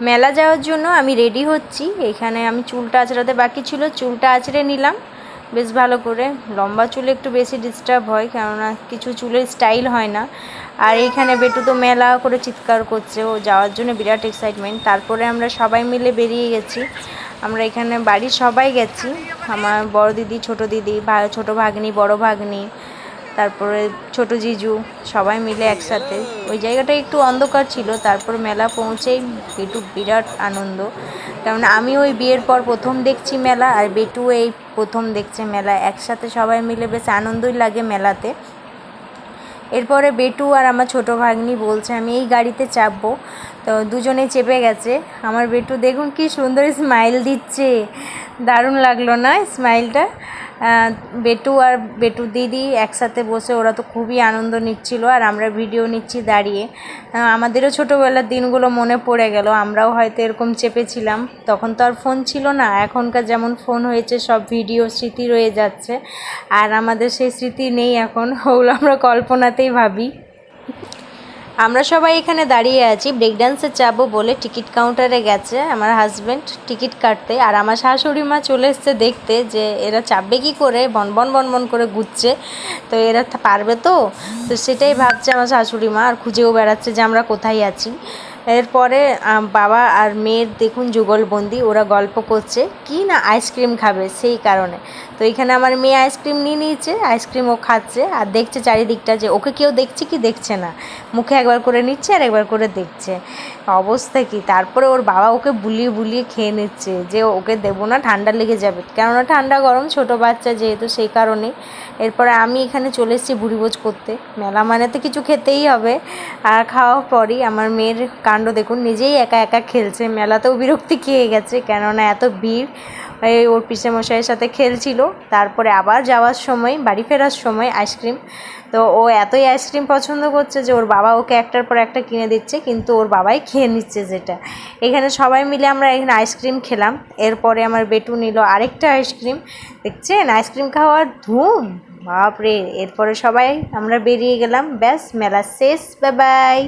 মেলা যাওয়ার জন্য আমি রেডি হচ্ছি। এখানে আমি চুলটা আঁচড়াতে বাকি ছিল, চুলটা আঁচড়ে নিলাম বেশ ভালো করে। লম্বা চুলে একটু বেশি ডিস্টার্ব হয়, কেননা কিছু চুলের স্টাইল হয় না। আর এইখানে বেটু তো মেলা করে চিৎকার করছে, ও যাওয়ার জন্য বিরাট এক্সাইটমেন্ট। তারপরে আমরা সবাই মিলে বেরিয়ে গেছি। আমরা এখানে বাড়ির সবাই গেছি, আমার বড় দিদি, ছোট দিদি, ছোট ভাগ্নি, বড় ভাগ্নি, তারপরে ছোট জিজু, সবাই মিলে একসাথে। ওই জায়গাটা একটু অন্ধকার ছিল, তারপর মেলা পৌঁছেই বেটু বিরাট আনন্দ, কারণ আমি ওই বিয়ের পর প্রথম দেখছি মেলা, আর বেটু এই প্রথম দেখছে মেলা। একসাথে সবাই মিলে বেশ আনন্দই লাগে মেলাতে। এরপরে বেটু আর আমার ছোটো ভাগ্নি বলছে আমি এই গাড়িতে চাপবো, তো দুজনেই চেপে গেছে। আমার বেটু দেখুন কি সুন্দর স্মাইল দিচ্ছে, দারুণ লাগলো না স্মাইলটা? বেটু আর বেটু দিদি একসাথে বসে ওরা তো খুবই আনন্দ নিচ্ছিল, আর আমরা ভিডিও নিচ্ছি দাঁড়িয়ে। আমাদেরও ছোটোবেলার দিনগুলো মনে পড়ে গেল, আমরাও হয়তো এরকম চেপেছিলাম। তখন তো আর ফোন ছিল না, এখনকার যেমন ফোন হয়েছে সব ভিডিও স্মৃতি রয়ে যাচ্ছে, আর আমাদের সেই স্মৃতি নেই এখন, ওগুলো আমরা কল্পনাতেই ভাবি। আমরা সবাই এখানে দাঁড়িয়ে আছি, ব্রেক ডান্সে যাবো বলে টিকিট কাউন্টারে গেছে আমার হাজব্যান্ড টিকিট কাটতে, আর আমার শাশুড়ি মা চলে এসছে দেখতে যে এরা চাপবে কী করে, বনবন বনবন করে ঘুরছে, তো এরা পারবে তো সেটাই ভাবছে আমার শাশুড়ি মা, আর খুঁজেও বেড়াচ্ছে যে আমরা কোথায় আছি। এরপরে বাবা আর মেয়ের দেখুন যুগলবন্দি, ওরা গল্প করছে কি না আইসক্রিম খাবে সেই কারণে। তো এখানে আমার মেয়ে আইসক্রিম নিয়ে নিয়েছে, আইসক্রিম ও খাচ্ছে আর দেখছে চারিদিকটা যে ওকে কেউ দেখছে কি দেখছে না, মুখে একবার করে নিচ্ছে আর একবার করে দেখছে, অবস্থা কি। তারপরে ওর বাবা ওকে বুলিয়ে বুলিয়ে খেয়ে নিচ্ছে যে ওকে দেবো না, ঠান্ডা লেগে যাবে, কেননা ঠান্ডা গরম ছোটো বাচ্চা যেহেতু সেই কারণেই। এরপরে আমি এখানে চলে এসেছি ভুরিভোজ করতে, মেলা মানে তো কিছু খেতেই হবে। আর খাওয়ার পরই আমার মেয়ের কাণ্ড দেখুন, নিজেই একা একা খেলছে, মেলাতেও বিরক্তি খেয়ে গেছে কেননা এত ভিড়। ওর পিসেমশাইয়ের সাথে খেলছিল, তারপরে আবার যাওয়ার সময় বাড়ি ফেরার সময় আইসক্রিম, তো ও এতই আইসক্রিম পছন্দ করছে যে ওর বাবা ওকে একটার পর একটা কিনে দিচ্ছে, কিন্তু ওর বাবাই খেয়ে নিচ্ছে যেটা। এখানে সবাই মিলে আমরা এখানে আইসক্রিম খেলাম, এরপরে আমার বেটু নিল আরেকটা আইসক্রিম। দেখছেন আইসক্রিম খাওয়ার ধুম, বাপরে। এরপরে সবাই আমরা বেরিয়ে গেলাম, ব্যাস মেলা শেষ, বাই বাই।